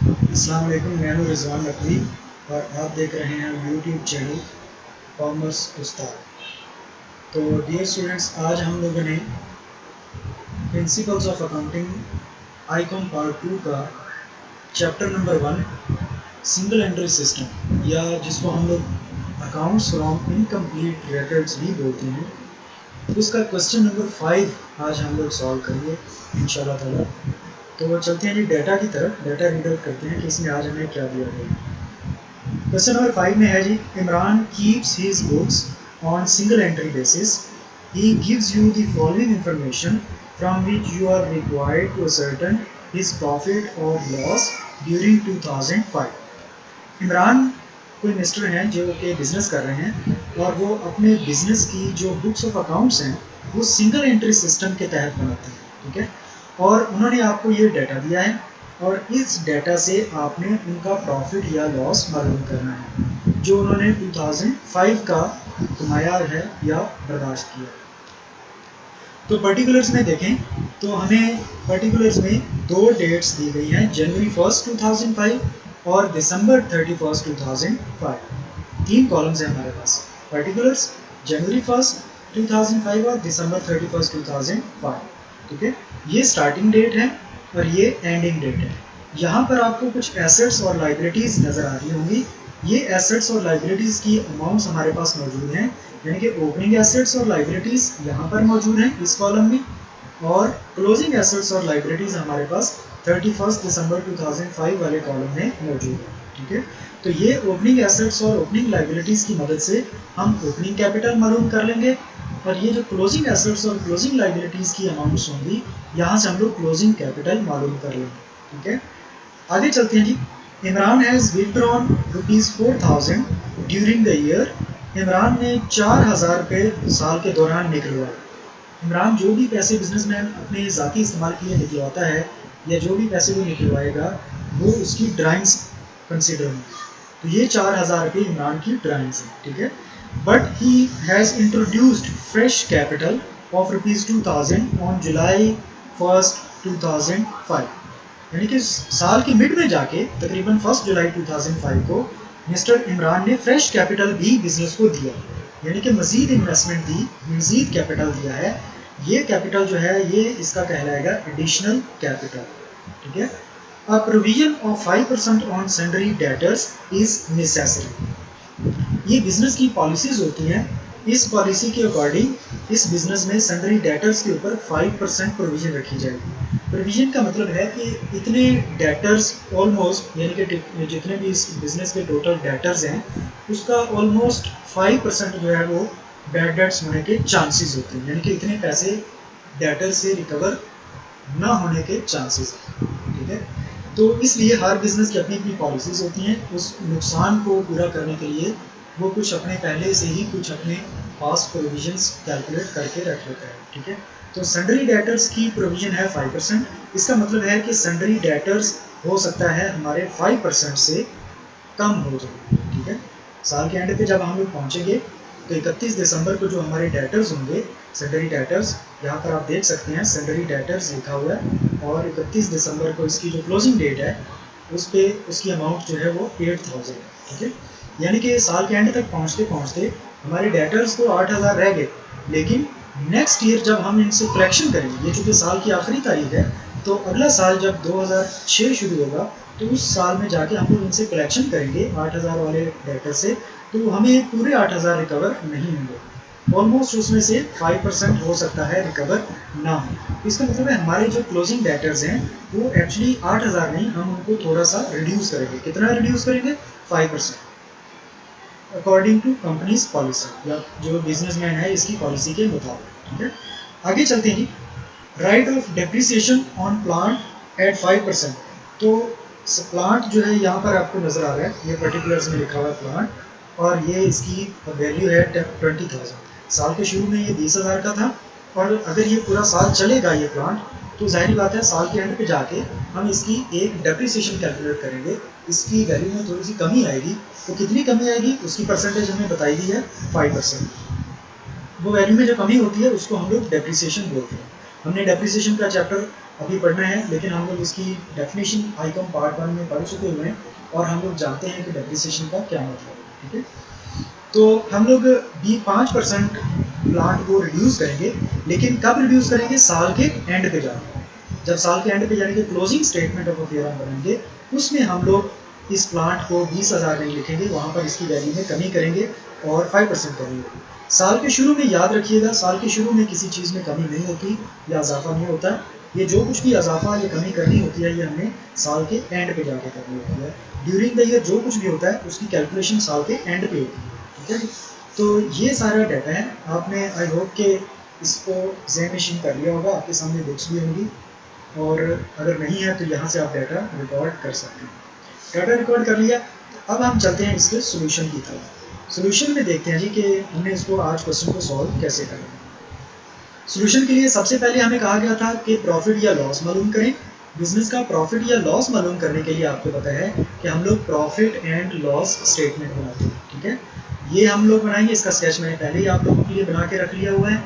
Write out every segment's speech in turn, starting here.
अस्सलाम वालेकुम, मैं हूं रिजवान नकवी और आप देख रहे हैं यूट्यूब चैनल कॉमर्स उस्ताद। तो डियर स्टूडेंट्स, आज हम लोगों ने principles of accounting icon part 2 का chapter number 1 single entry system, या जिसको हम लोग अकाउंट्स फ्रॉम इनकम्प्लीट रिकॉर्ड्स भी बोलते हैं, उसका क्वेश्चन नंबर 5 आज हम लोग सॉल्व करेंगे इंशाल्लाह ताला। तो चलते हैं जी डेटा की तरफ, डेटा रीड आउट करते हैं कि इसमें आज हमें क्या दिया गया। क्वेश्चन नंबर 5 में है जी, Imran keeps his books on single entry basis. He gives you the following information from which you are required to ascertain his profit और लॉस ड्यूरिंग 2005। इमरान कोई मिस्टर हैं जो कि बिजनेस कर रहे हैं और वो अपने बिजनेस की जो बुक्स ऑफ अकाउंट्स हैं वो सिंगल एंट्री सिस्टम के तहत बनाते हैं, ठीक है। और उन्होंने आपको ये डाटा दिया है और इस डाटा से आपने उनका प्रॉफिट या लॉस मालूम करना है जो उन्होंने 2005 का कमाया है या बर्दाश्त किया। तो पर्टिकुलर्स में देखें तो हमें पर्टिकुलर्स में दो डेट्स दी गई हैं, जनवरी 1 2005 और दिसंबर 31 2005। तीन कॉलम्स हैं हमारे पास, पर्टिकुलर्स जनवरी 1 2005 और दिसंबर 31 2005, ठीक है। ये स्टार्टिंग डेट है और ये एंडिंग डेट है। यहाँ पर आपको कुछ एसेट्स और लाइबिलिटीज नजर आ रही होंगी। ये एसेट्स और लाइबिलिटीज की अमाउंट्स हमारे पास मौजूद हैं, यानी कि ओपनिंग एसेट्स और लाइबिलिटीज यहाँ पर मौजूद हैं इस कॉलम में, और क्लोजिंग एसेट्स और लाइबिलिटीज हमारे पास 31 दिसंबर 2005 वाले कॉलम में मौजूद है, ठीक है। तो ये ओपनिंग एसेट्स और ओपनिंग लाइबिलिटीज की मदद से हम ओपनिंग कैपिटल मालूम कर लेंगे, और ये जो क्लोजिंग एसेट्स और क्लोजिंग लाइबिलिटीज की अमाउंट्स होंगी यहाँ से हम लोग क्लोजिंग कैपिटल मालूम कर लेंगे, ठीक है। आगे चलते हैं जी। Imran has withdrawn ₹4000 during the year. Imran ने 4000 रुपये साल के दौरान निकलवाए। इमरान जो भी पैसे बिजनेसमैन अपने ज़ाती इस्तेमाल के लिए निकलवाता है या जो भी पैसे वो निकलवाएगा वो उसकी ड्राइंग्स कंसिडर होंगी। तो ये 4000 रुपये इमरान की ड्राइंग्स हैं, ठीक है। But he has introduced fresh capital of ₹2000 on July 1 2005। यानी कि साल के मिड में जाके तकरीबन 1 जुलाई 2005 को मिस्टर इमरान ने फ्रेश कैपिटल भी बिजनेस को दिया, यानी कि मजीद इन्वेस्टमेंट दी, मजीद कैपिटल दिया है। ये कैपिटल जो है ये इसका कहलाएगा एडिशनल कैपिटल, ठीक है। A provision of 5% on salary debtors is necessary. ये बिजनेस की पॉलिसीज होती हैं, इस पॉलिसी के अकॉर्डिंग इस बिजनेस में सैलरी डेटर्स के ऊपर 5% प्रोविजन रखी जाएगी। प्रोविजन का मतलब है कि इतने डेटर्स ऑलमोस्ट, यानी कि जितने भी इस बिजनेस के टोटल डेटर्स हैं उसका ऑलमोस्ट 5% जो है वो बैड डेट्स होने के चांसेस होते हैं, यानी कि इतने पैसे डेटर से रिकवर ना होने के चांसेस हैं, ठीक है। तो इसलिए हर बिजनेस की अपनी अपनी पॉलिसीज होती हैं, उस नुकसान को पूरा करने के लिए वो कुछ अपने पहले से ही कुछ अपने पास प्रोविजंस कैलकुलेट करके रख लेता है, ठीक है। तो सन्ड्री डेटर्स की प्रोविजन है 5%। इसका मतलब है कि सन्ड्री डेटर्स हो सकता है हमारे 5% से कम हो जाए, ठीक है। साल के एंड पे जब हम लोग पहुंचेंगे तो 31 दिसंबर को जो हमारे डेटर्स होंगे, सन्ड्री डेटर्स, यहाँ पर आप देख सकते हैं सन्ड्री डेटर्स लिखा हुआ है, और 31 दिसंबर को इसकी जो क्लोजिंग डेट है उस पर उसकी अमाउंट जो है वो 8000 है, ठीक है। यानी कि साल के एंड तक पहुँचते पहुँचते हमारे डेटर्स तो 8000 रह गए, लेकिन नेक्स्ट ईयर जब हम इनसे कलेक्शन करेंगे, ये चूँकि साल की आखिरी तारीख है, तो अगला साल जब 2006 शुरू होगा तो उस साल में जाके हम लोग इनसे कलेक्शन करेंगे 8000 वाले डेटर से, तो हमें पूरे 8000 रिकवर नहीं होंगे, ऑलमोस्ट उसमें से 5% हो सकता है रिकवर ना हो। इसका मतलब है हमारे जो क्लोजिंग डेटर्स हैं वो एक्चुअली 8000 नहीं, हम उनको थोड़ा सा रिड्यूस करेंगे। कितना रिड्यूस करेंगे? 5%, अकॉर्डिंग टू कंपनीज पॉलिसी, या जो बिजनेसमैन है इसकी पॉलिसी के मुताबिक, ठीक है। आगे चलते हैं। Right of depreciation on plant at 5%। तो प्लांट जो है यहाँ पर आपको नजर आ रहा है, ये पर्टिकुलर्स में लिखा हुआ है प्लांट, और ये इसकी वैल्यू है 20,000। साल के शुरू में ये 20,000 का था, और अगर ये पूरा साल चलेगा ये प्लांट, तो जाहिर बात है साल के एंड पे जाके हम इसकी एक डेप्रिसिएशन कैलकुलेट करेंगे, इसकी वैल्यू में थोड़ी सी कमी आएगी। तो कितनी कमी आएगी उसकी परसेंटेज हमें बताई दी है 5%। वो वैल्यू में जो कमी होती है उसको हम लोग डेप्रिसिएशन बोलते हैं। हमने डेप्रिसिएशन का चैप्टर अभी पढ़ना है, लेकिन हम लोग इसकी डेफिनेशन आईकॉम पार्ट 1 में पढ़ चुके हुए हैं और हम लोग जानते हैं कि डेप्रिसिएशन का क्या मतलब है। ठीक है, तो हम लोग भी 5% प्लांट को रिड्यूस करेंगे, लेकिन कब रिड्यूस करेंगे? साल के एंड पे जाकर। जब साल के एंड पे यानी कि क्लोजिंग स्टेटमेंट ऑफ अफेयर हम बनाएंगे, उसमें हम लोग इस प्लांट को 20,000 नहीं लिखेंगे, वहाँ पर इसकी वैल्यू में कमी करेंगे और 5% कमी होगी। साल के शुरू में याद रखिएगा, साल के शुरू में किसी चीज़ में कमी नहीं होती या इजाफा नहीं होता। ये जो कुछ भी इजाफा या कमी करनी होती है, ये हमने साल के एंड पे जाके करनी होती है। ड्यूरिंग द ईयर जो कुछ भी होता है उसकी कैलकुलेशन साल के एंड पे होती है। ठीक है, तो ये सारा डाटा है। आपने आई होप के इसको एग्जामिनेशन कर लिया होगा, आपके सामने बुक्स भी होंगी, और अगर नहीं है तो यहाँ से आप डाटा रिकॉर्ड कर सकते हैं। डाटा रिकॉर्ड कर लिया, अब हम चलते हैं इसके सोल्यूशन की तरफ। सोल्यूशन में देखते हैं जी कि हमने इसको आज क्वेश्चन को सॉल्व कैसे करें। सोल्यूशन के लिए सबसे पहले हमें कहा गया था कि प्रॉफिट या लॉस मालूम करें। बिजनेस का प्रॉफिट या लॉस मालूम करने के लिए आपको पता है कि हम लोग प्रॉफिट एंड लॉस स्टेटमेंट बनाते हैं। ठीक है, ये हम लोग बनाएंगे, इसका स्केच मैंने पहले ही आप लोगों के लिए बना के रख लिया हुआ है।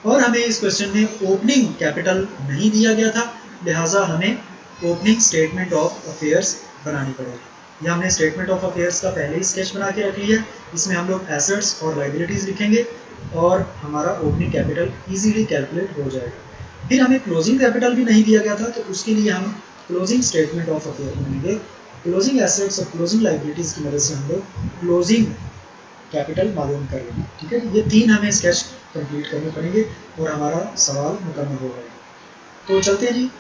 और हमें इस क्वेश्चन में ओपनिंग कैपिटल नहीं दिया गया था, लिहाजा हमें ओपनिंग स्टेटमेंट ऑफ अफेयर्स बनानी पड़ेगी। यह हमने स्टेटमेंट ऑफ अफेयर्स का पहले ही स्केच बना के रख लिया है। इसमें हम लोग एसेट्स और लाइबिलिटीज लिखेंगे और हमारा ओपनिंग कैपिटल इजीली कैलकुलेट हो जाएगा। फिर हमें क्लोजिंग कैपिटल भी नहीं दिया गया था, तो उसके लिए हम क्लोजिंग स्टेटमेंट ऑफ अफेयर बनाएंगे। क्लोजिंग एसेट्स और क्लोजिंग लाइबिलिटीज की मदद से हम लोग क्लोजिंग कैपिटल मालूम कर लेंगे। ठीक है, ये 3 हमें स्केच कंप्लीट करने पड़ेंगे और हमारा सवाल मुकम्मल हो गया। तो चलते हैं जी,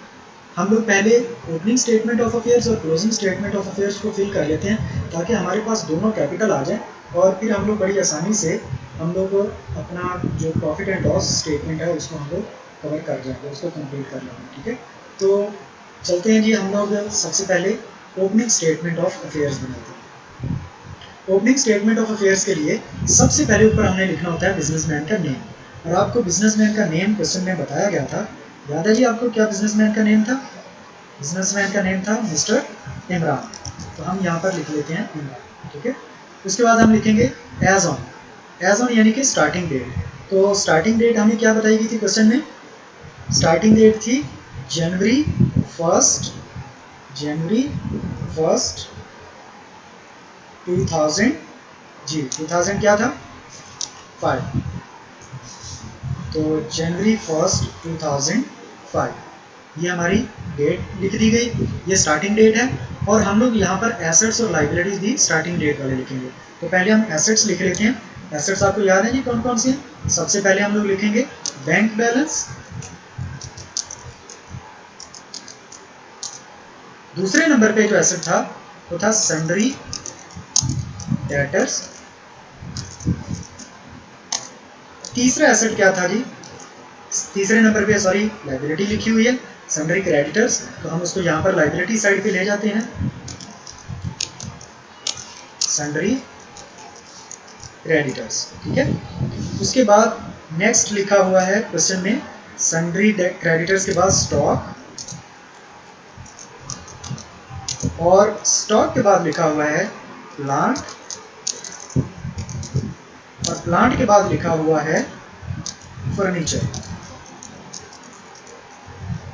हम लोग पहले ओपनिंग स्टेटमेंट ऑफ अफेयर्स और क्लोजिंग स्टेटमेंट ऑफ अफेयर्स को फिल कर लेते हैं, ताकि हमारे पास दोनों कैपिटल आ जाए और फिर हम लोग बड़ी आसानी से हम लोग अपना जो प्रॉफिट एंड लॉस स्टेटमेंट है उसको हम लोग कवर कर जाएंगे, उसको कंप्लीट कर लेंगे। ठीक है, तो चलते हैं जी, हम लोग सबसे पहले ओपनिंग स्टेटमेंट ऑफ अफेयर्स बनाते हैं। ओपनिंग स्टेटमेंट ऑफ अफेयर्स के लिए सबसे पहले ऊपर हमने लिखना होता है बिजनेसमैन का नेम, और आपको बिजनेसमैन का नेम क्वेश्चन में बताया गया था। याद है जी आपको क्या बिजनेसमैन का नेम था? बिजनेसमैन का नेम था मिस्टर इमरान, तो हम यहाँ पर लिख लेते हैं इमरान। ठीक है, उसके बाद हम लिखेंगे एज ऑन। एज ऑन यानी कि स्टार्टिंग डेट। तो स्टार्टिंग डेट हमें क्या बताई गई थी क्वेश्चन में? स्टार्टिंग डेट थी जनवरी फर्स्ट 2000 जी 2000 क्या था 5, तो जनवरी 1 2005 ये हमारी डेट लिख दी गई, ये स्टार्टिंग डेट है। और हम लोग यहाँ पर एसेट्स और लाइबिलिटीज भी स्टार्टिंग डेट वाले लिखेंगे। तो पहले हम एसेट्स लिख लेते हैं। एसेट्स आपको याद है जी कौन कौन से हैं? सबसे पहले हम लोग लिखेंगे बैंक बैलेंस, दूसरे नंबर पे जो एसेट था वो था सन्ड्री डेटर्स, तीसरा एसेट क्या था जी? तीसरे नंबर पे सॉरी लाइबिलिटी लिखी हुई है सन्ड्री क्रेडिटर्स, तो हम उसको यहाँ पर लाइबिलिटी साइड पे ले जाते हैं, सन्ड्री क्रेडिटर्स। ठीक है, उसके बाद नेक्स्ट लिखा हुआ है क्वेश्चन में सन्ड्री क्रेडिटर्स के बाद स्टॉक, और स्टॉक के बाद लिखा हुआ है प्लांट, और प्लांट के बाद लिखा हुआ है फर्नीचर।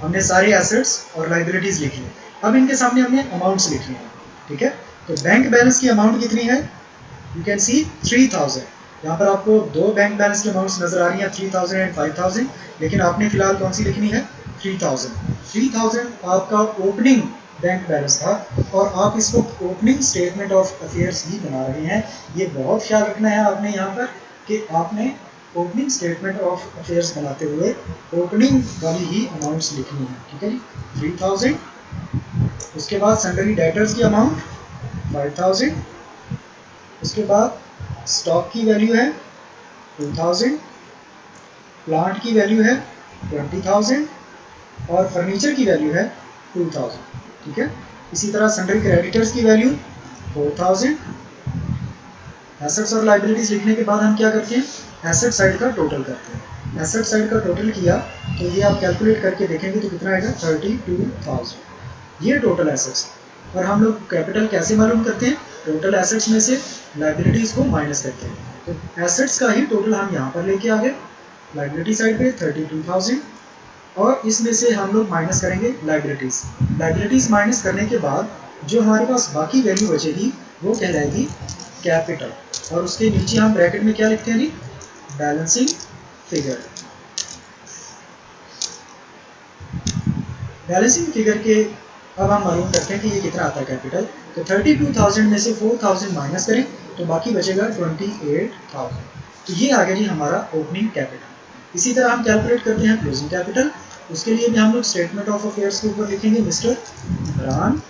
हमने सारे एसेट्स और लाइबिलिटीज लिखी है। अब इनके सामने हमने अमाउंट्स लिखी हैं। ठीक है, तो बैंक बैलेंस की अमाउंट कितनी है? You can see 3000। यहाँ पर आपको दो बैंक बैलेंस की अमाउंट्स नजर आ रही हैं 3000 एंड 5000, लेकिन आपने फिलहाल कौन सी लिखनी है? 3000। 3000 आपका ओपनिंग बैंक बैलेंस था और आप इसको ओपनिंग स्टेटमेंट ऑफ अफेयर्स ही बना रहे हैं। ये बहुत ख्याल रखना है आपने यहाँ पर कि आपने ओपनिंग स्टेटमेंट ऑफ अफेयर्स बनाते हुए ओपनिंग वाली ही अमाउंट्स लिखनी है। ठीक है जी, 3000, उसके बाद सन्ड्री डेटर्स की अमाउंट 5000, उसके बाद स्टॉक की वैल्यू है 2000, प्लांट की वैल्यू है 20000 और फर्नीचर की वैल्यू है 2000। ठीक है, इसी तरह सन्ड्री क्रेडिटर्स की वैल्यू 4000। एसेट्स और लाइबिलिटीज लिखने के बाद हम क्या करते हैं? एसेट साइड का टोटल करते हैं। एसेट साइड का टोटल किया तो ये आप कैलकुलेट करके देखेंगे तो कितना आएगा? 32000। ये टोटल एसेट्स। और हम लोग कैपिटल कैसे मालूम करते हैं? टोटल एसेट्स में से लाइबिलिटीज को माइनस करते हैं। तो एसेट्स का ही टोटल हम यहाँ पर लेके आ गए, लाइबिलिटी साइड पे 32000 और इसमें से हम लोग माइनस करेंगे लाइबिलिटीज। लाइबिलिटीज माइनस करने के बाद जो हमारे पास बाकी वैल्यू बचेगी वो कहलाएगी कैपिटल, और उसके नीचे हम ब्रैकेट में क्या लिखते हैं जी, बैलेंसिंग फिगर। बैलेंसिंग फिगर के अब हम मालूम करते हैं कि ये कितना आता है कैपिटल। तो 32,000 में से 4,000 माइनस करें तो बाकी बचेगा 28,000। तो ये आ गया जी हमारा ओपनिंग कैपिटल। इसी तरह हम कैलकुलेट करते हैं क्लोजिंग कैपिटल। उसके लिए भी हम लोग स्टेटमेंट ऑफ अफेयर्स के ऊपर लिखेंगे मिस्टर इमरान,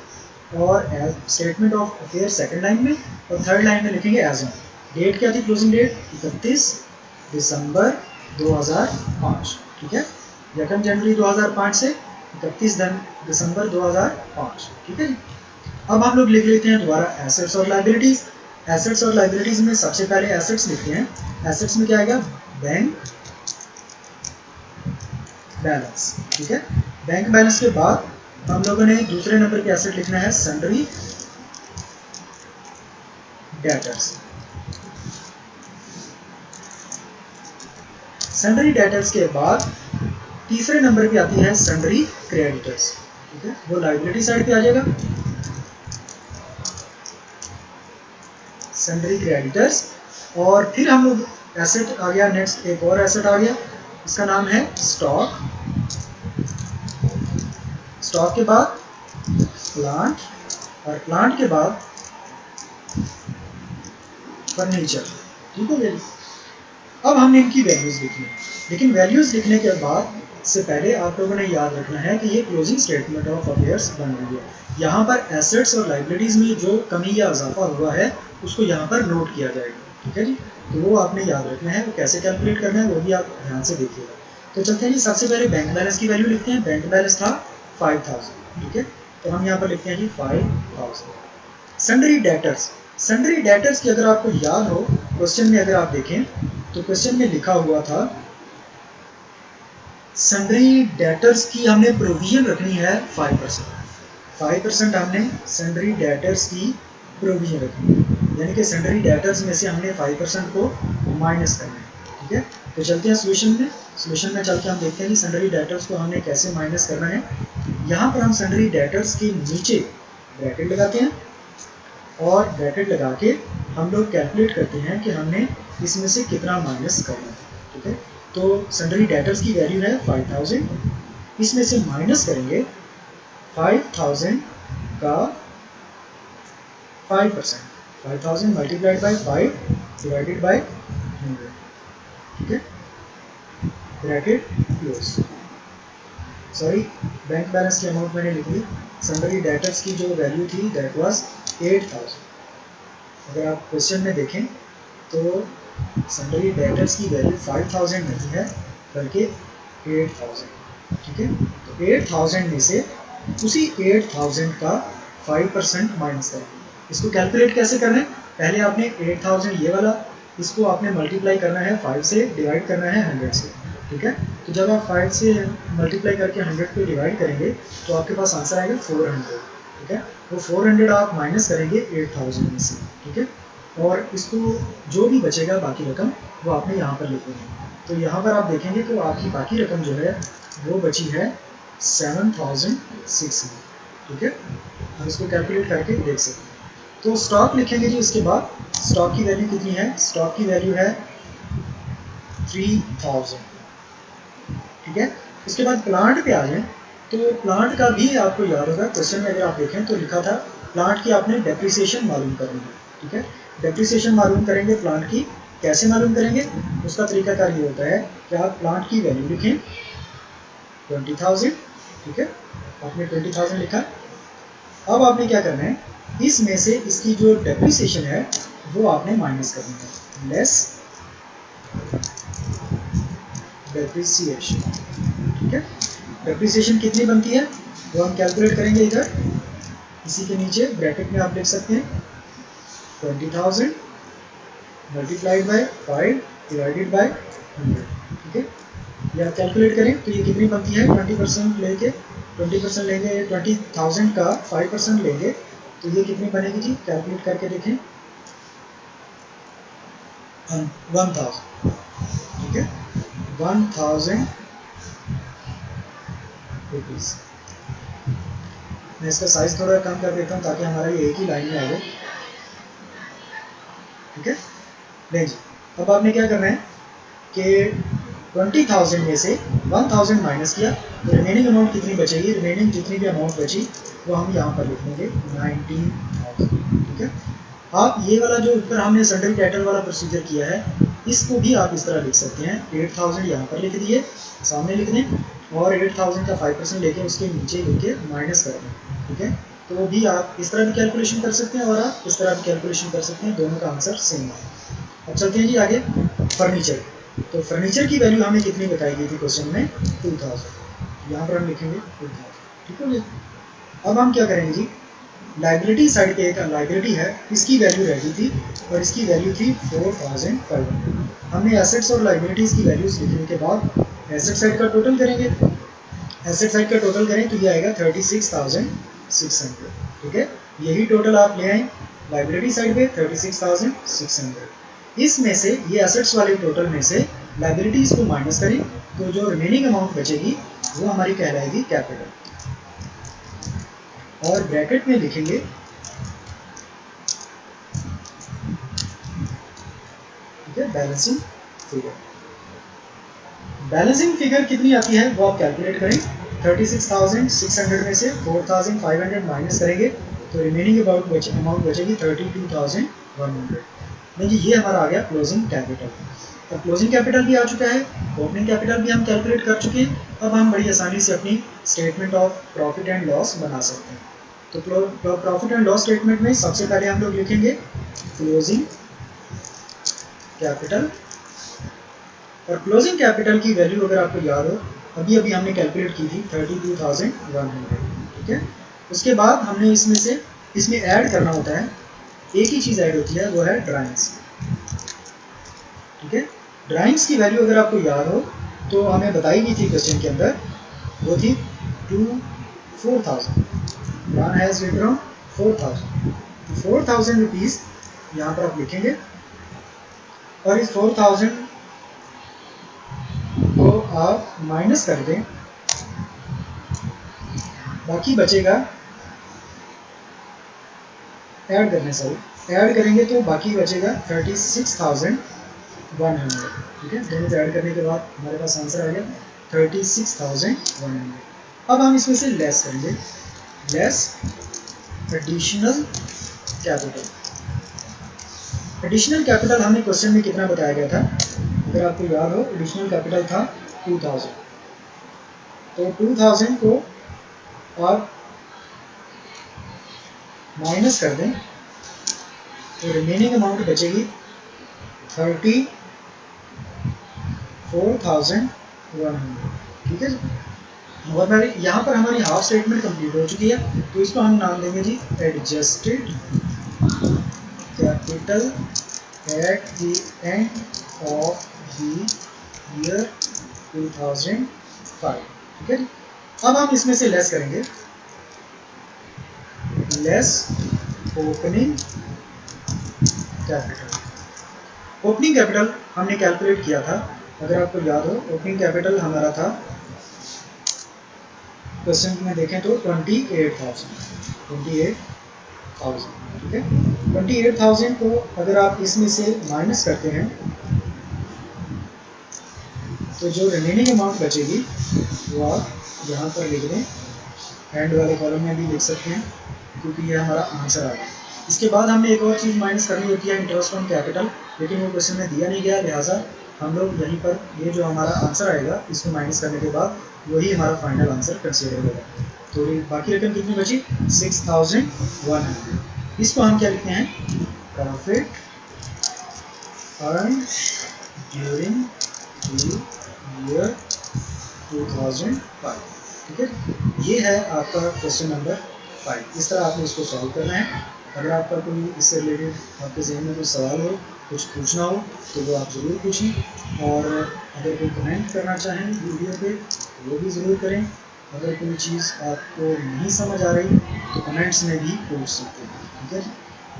और statement of affair second line में, और थर्ड लाइन में लिखेंगे एज ऑन। डेट क्या थी क्लोजिंग डेट, 31 दिसंबर 2005। ठीक है, 1 जनवरी 2005 से 31 दिसंबर 2005। ठीक है जी। अब हम लोग लिख लेते हैं दोबारा एसेट्स और लाइबिलिटीज। एसेट्स और लाइबिलिटीज में सबसे पहले एसेट्स लिखते हैं। एसेट्स में क्या आएगा, बैंक बैलेंस। ठीक है, बैंक बैलेंस के बाद हम लोगों ने दूसरे नंबर पे एसेट लिखना है सन्ड्री डेटर्स। सन्ड्री डेटर्स के बाद तीसरे नंबर पे आती है सन्ड्री क्रेडिटर्स। ठीक है, वो लाइबिलिटी साइड पे आ जाएगा, सन्ड्री क्रेडिटर्स। और फिर हम लोग एसेट आ गया, नेक्स्ट एक और एसेट आ गया, इसका नाम है स्टॉक। स्टॉक के बाद प्लांट, और प्लांट के बाद फर्नीचर। ठीक है, अब हमने इनकी वैल्यूज लिखी है, लेकिन वैल्यूज लिखने के बाद से पहले आप लोगों ने याद रखना है कि ये क्लोजिंग स्टेटमेंट ऑफ अफेयर्स बन रही है। यहाँ पर एसेट्स और लाइबिलिटीज में जो कमी या इजाफा हुआ है उसको यहाँ पर नोट किया जाएगा। ठीक है जी, तो वो आपने याद रखना है, वो कैसे कैलकुलेट करना है वो भी आप ध्यान से देखिएगा। तो चलते हैं जी, सबसे पहले बैंक बैलेंस की वैल्यू लिखते हैं। बैंक बैलेंस था 5,000। ठीक है, तो हम यहाँ पर लिखते हैं जी 5,000। सन्ड्री डेटर्स, सन्ड्री डेटर्स की अगर आपको याद हो, क्वेश्चन में अगर आप देखें तो क्वेश्चन में लिखा हुआ था सन्ड्री डेटर्स की हमने प्रोविजन रखनी है 5%। 5% हमने सन्ड्री डेटर्स की प्रोविजन रखनी है, यानी कि सन्ड्री डेटर्स में से हमने 5% को माइनस करना है। ठीक है, तो चलते हैं सोल्यूशन में। सोल्यूशन में चल के हम देखते हैं कि सन्ड्री डेटर्स को हमने कैसे माइनस करना है। यहाँ पर हम सन्ड्री डेटर्स के नीचे ब्रैकेट लगाते हैं, और ब्रैकेट लगा के हम लोग कैलकुलेट करते हैं कि हमने इसमें से कितना माइनस करना है। ठीक है, तो सन्ड्री डेटर्स की वैल्यू है 5,000, इसमें से माइनस करेंगे 5,000 का 5%, 5,000 मल्टीप्लाइड बाई 5 डिवाइडेड बाई 100। ठीक है, bracket close. Sorry, bank balance की अमाउंट मैंने लिख ली, सन्ड्री डेटर्स की जो वैल्यू थी दैट वाज 8,000। अगर आप क्वेश्चन में देखें तो सन्ड्री डेटर्स की वैल्यू 5,000 नहीं है बल्कि 8,000। ठीक है, तो 8,000 में से उसी 8,000 का 5% माइनस करें। इसको कैलकुलेट कैसे करना है, पहले आपने 8,000 ये वाला, इसको आपने मल्टीप्लाई करना है 5 से, डिवाइड करना है 100 से। ठीक है, तो जब आप 5 से मल्टीप्लाई करके 100 पे डिवाइड करेंगे तो आपके पास आंसर आएगा 400। ठीक है, वो 400 आप माइनस करेंगे 8,000 में से। ठीक है, और इसको जो भी बचेगा बाकी रकम वो आपने यहाँ पर लिख देनी है। तो यहाँ पर आप देखेंगे तो आपकी बाकी रकम जो है वो बची है 7,600। ठीक है, हम इसको कैलकुलेट करके देख सकते हैं। तो स्टॉक लिखेंगे जी, उसके बाद स्टॉक की वैल्यू कितनी है, स्टॉक की वैल्यू है 3,000। ठीक है, उसके बाद प्लांट पे आ जाए तो प्लांट का भी आपको याद होगा, क्वेश्चन में अगर आप देखें तो लिखा था प्लांट की आपने डेप्रिसिएशन मालूम करनी है। ठीक है, डेप्रिसिएशन मालूम करेंगे प्लांट की, कैसे मालूम करेंगे, उसका तरीकाकार ये होता है कि आप प्लांट की वैल्यू लिखें 20,000। ठीक है, आपने 20,000 लिखा। अब आपने क्या करना है, इसमें से इसकी जो डेप्रिसिएशन है वो आपने माइनस करनी है, लेस डेप्रिसिएशन। ठीक है, डेप्रिसिएशन कितनी बनती है वो हम कैलकुलेट करेंगे इधर, इसी के नीचे ब्रैकेट में आप लिख सकते हैं 20,000 मल्टीप्लाइड बाय 5 डिवाइडेड बाय 100। ठीक है, ये आप कैलकुलेट करें तो ये कितनी बनती है, 20% लेंगे, 20% लेंगे 20,000 का 5% लेंगे तो ये कितनी बनेगी जी, कैलकुलेट करके देखें 1,000। ठीक है, 1,000 रुपीज़। मैं इसका साइज थोड़ा कम कर देता हूँ ताकि हमारा ये एक ही लाइन में आए। ठीक है, नहीं जी, अब आपने क्या करना है कि 20,000 में से 1,000 माइनस किया तो रिमेनिंग अमाउंट कितनी बचेगी, रिमेनिंग जितनी भी अमाउंट बची वो हम यहाँ पर लिख देंगे 19,000। ठीक है, आप ये वाला जो ऊपर हमने सन्डरी कैटर वाला प्रोसीजर किया है इसको भी आप इस तरह लिख सकते हैं। 8,000 यहाँ पर लिख दिए, सामने लिख दें और 8,000 का 5% लेके उसके नीचे लिख के माइनस कर दें। ठीक है, तो वो भी आप इस तरह भी कैलकुलेशन कर सकते हैं और आप इस तरह भी कैलकुलेशन कर सकते हैं, दोनों का आंसर सेम है। अब चलते हैं जी आगे, फर्नीचर। तो फर्नीचर की वैल्यू हमें कितनी बताई गई थी क्वेश्चन में, 2,000। यहाँ पर हम लिखेंगे 2,000। ठीक है जी, अब हम क्या करेंगे जी, लाइबिलिटी साइड पे एक लाइबिलिटी है, इसकी वैल्यू रही थी और इसकी वैल्यू थी 4,500। हमने एसेट्स और लाइबिलिटीज़ की वैल्यूज लिखने के बाद एसेट साइड का टोटल करेंगे। एसेट साइड का टोटल करें तो ये आएगा 36,600। ठीक है, यही टोटल आप ले आए लाइबिलिटी साइड पे 36,600। इसमें से ये एसेट्स वाले टोटल में से लाइबिलिटीज़ को माइनस करें तो जो रिमेनिंग अमाउंट बचेगी वो हमारी कहलाएगी कैपिटल। और ब्रैकेट में लिखेंगे बैलेंसिंग फिगर। बैलेंसिंग फिगर कितनी आती है वो आप कैलकुलेट करें। 36,600 में से 4,500 माइनस करेंगे तो रिमेनिंग अमाउंट बचेगी 32,100। नहीं जी, ये हमारा आ गया क्लोजिंग कैपिटल। अब क्लोजिंग कैपिटल भी आ चुका है, ओपनिंग कैपिटल भी हम कैलकुलेट कर चुके हैं। अब हम बड़ी आसानी से अपनी statement of profit and loss बना सकते हैं। तो प्रॉफिट एंड लॉस स्टेटमेंट में सबसे पहले हम लोग लिखेंगे क्लोजिंग कैपिटल। और क्लोजिंग कैपिटल की वैल्यू अगर आपको याद हो, अभी अभी हमने कैलकुलेट की थी 32,100। ठीक है, उसके बाद हमने इसमें ऐड करना होता है, एक ही चीज़ ऐड होती है, वो है ड्राइंग्स। ठीक है, ड्राइंग्स की वैल्यू अगर आपको याद हो तो हमें बताई गई थी क्वेश्चन के अंदर, वो थी 4,000। One has return 4,000। 4,000 रुपीज़ यहाँ पर आप लिखेंगे और इस 4,000 को आप माइनस कर दें, बाकी बचेगा ऐड करने से, ऐड करेंगे तो बाकी बचेगा 36,100। ठीक है, दोनों को ऐड करने के बाद हमारे पास आंसर आ गया 36,100। अब हम इसमें से लेस करेंगे, less additional capital. Additional capital हमें क्वेश्चन में कितना बताया गया था, अगर आपको याद हो, एडिशनल कैपिटल था 2,000। तो 2,000 को आप माइनस कर दें तो रिमेनिंग अमाउंट बचेगी 34,100। ठीक है जी, और यहाँ पर हमारी हाफ स्टेटमेंट कंप्लीट हो चुकी है, तो इसको हम नाम देंगे जी adjusted capital at the end of the year 2005। ठीक है जी, अब हम इसमें से लेस करेंगे, less opening capital. Opening capital हमने कैलकुलेट किया था, अगर आपको याद हो, ओपनिंग कैपिटल हमारा था क्वेश्चन में देखें तो 28,000। ठीक है, 28,000 को अगर आप इसमें से माइनस करते हैं तो जो रिमेनिंग अमाउंट बचेगी वो आप यहाँ पर लिख दें, एंड वाले कॉलम में भी लिख सकते हैं क्योंकि ये हमारा आंसर आ गया। इसके बाद हमने एक और चीज़ माइनस करनी होती है, इंटरेस्ट ऑन कैपिटल, लेकिन वो क्वेश्चन में दिया नहीं गया, लिहाजा हम लोग यहीं पर ये जो हमारा आंसर आएगा इसको माइनस करने के बाद वही हमारा फाइनल आंसर कंसीडर होगा। तो बाकी रकम कितनी बची, 6,100। इसको हम क्या लिखते हैं, profit earn during the year 2005। ठीक है, ये है आपका क्वेश्चन नंबर 5। इस तरह आपने इसको सॉल्व करना है। अगर आपका कोई इससे रिलेटेड आपके जहन में कोई सवाल हो, कुछ पूछना हो तो वो आप ज़रूर पूछें, और अगर कोई कमेंट करना चाहें वीडियो पे वो भी ज़रूर करें। अगर कोई चीज़ आपको नहीं समझ आ रही तो कमेंट्स में भी पूछ सकते हैं। ठीक है,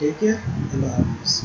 टेक केयर, अल्लाह हाफिज़।